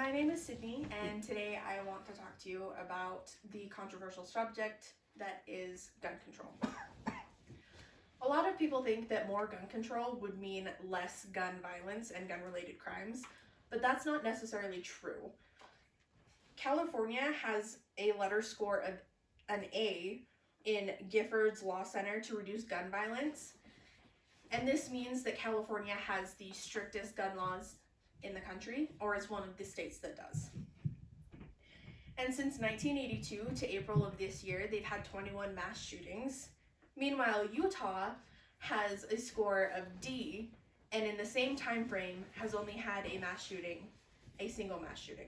My name is Sydney, and today I want to talk to you about the controversial subject that is gun control. A lot of people think that more gun control would mean less gun violence and gun-related crimes, but that's not necessarily true. California has a letter score of an A in Giffords Law Center to reduce gun violence, and this means that California has the strictest gun laws in the country, or is one of the states that does. And since 1982 to April of this year, they've had 21 mass shootings. Meanwhile, Utah has a score of D, and in the same time frame has only had a single mass shooting.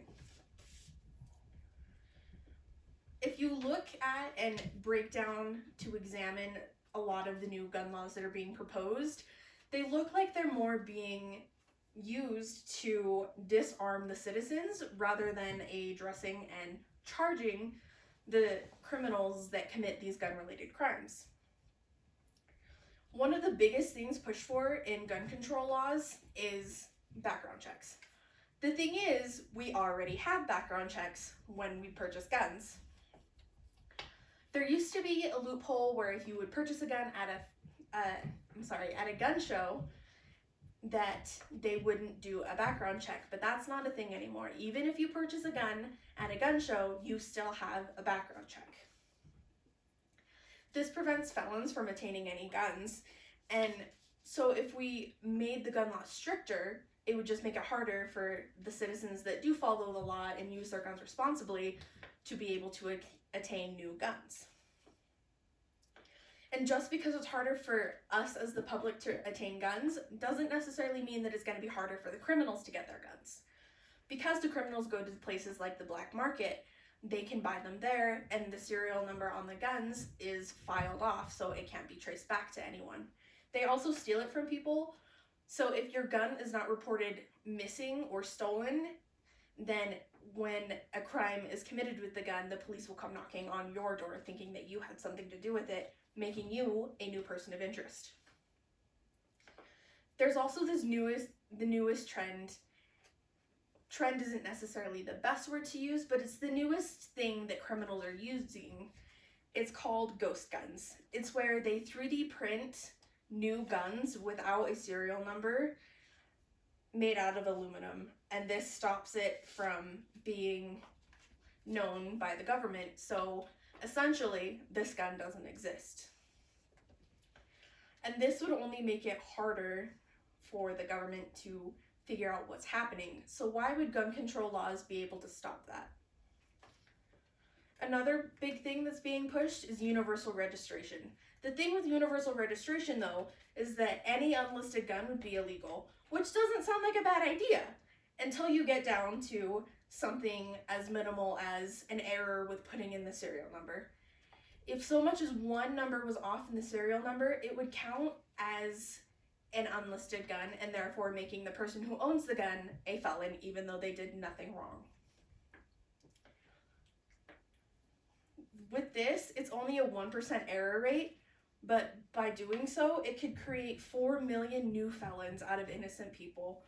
If you look at and break down to examine a lot of the new gun laws that are being proposed, they look like they're more being used to disarm the citizens rather than addressing and charging the criminals that commit these gun-related crimes. One of the biggest things pushed for in gun control laws is background checks. The thing is, we already have background checks when we purchase guns. There used to be a loophole where if you would purchase a gun at a gun show, that they wouldn't do a background check, but that's not a thing anymore. Even if you purchase a gun at a gun show, you still have a background check. This prevents felons from attaining any guns, and so if we made the gun law stricter, it would just make it harder for the citizens that do follow the law and use their guns responsibly to be able to attain new guns. And just because it's harder for us as the public to attain guns doesn't necessarily mean that it's going to be harder for the criminals to get their guns. Because the criminals go to places like the black market, they can buy them there, and the serial number on the guns is filed off so it can't be traced back to anyone. They also steal it from people, so if your gun is not reported missing or stolen, then when a crime is committed with the gun, the police will come knocking on your door thinking that you had something to do with it, making you a new person of interest. There's also the newest trend. Trend isn't necessarily the best word to use, but it's the newest thing that criminals are using. It's called ghost guns. It's where they 3D print new guns without a serial number made out of aluminum, and this stops it from being known by the government. So essentially, this gun doesn't exist. And this would only make it harder for the government to figure out what's happening. So why would gun control laws be able to stop that? Another big thing that's being pushed is universal registration. The thing with universal registration, though, is that any unlisted gun would be illegal, which doesn't sound like a bad idea until you get down to something as minimal as an error with putting in the serial number. If so much as one number was off in the serial number, it would count as an unlisted gun, and therefore making the person who owns the gun a felon, even though they did nothing wrong. With this, it's only a 1% error rate, but by doing so, it could create 4 million new felons out of innocent people.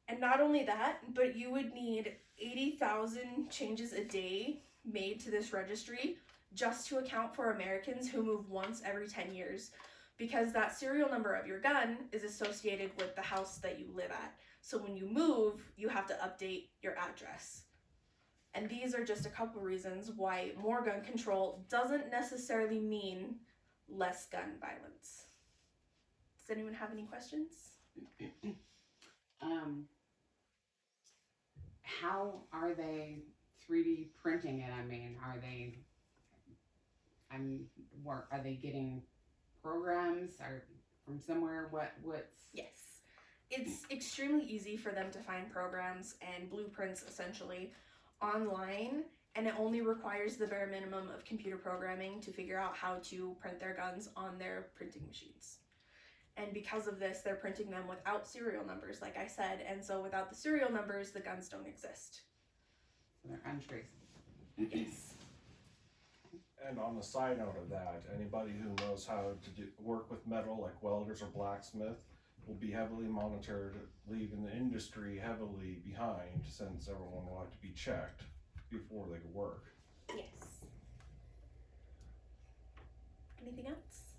And not only that, but you would need 80,000 changes a day made to this registry just to account for Americans who move once every 10 years, because that serial number of your gun is associated with the house that you live at. So when you move, you have to update your address. And these are just a couple reasons why more gun control doesn't necessarily mean less gun violence. Does anyone have any questions? How are they 3D printing it? I mean, are they getting programs or from somewhere? What's? Yes. It's extremely easy for them to find programs and blueprints essentially online, and it only requires the bare minimum of computer programming to figure out how to print their guns on their printing machines. And because of this, they're printing them without serial numbers, like I said, and so without the serial numbers, the guns don't exist. So they're untraceable. Yes. And on the side note of that, anybody who knows how to work with metal, like welders or blacksmith, will be heavily monitored, leaving the industry heavily behind since everyone will have to be checked before they can work. Yes. Anything else?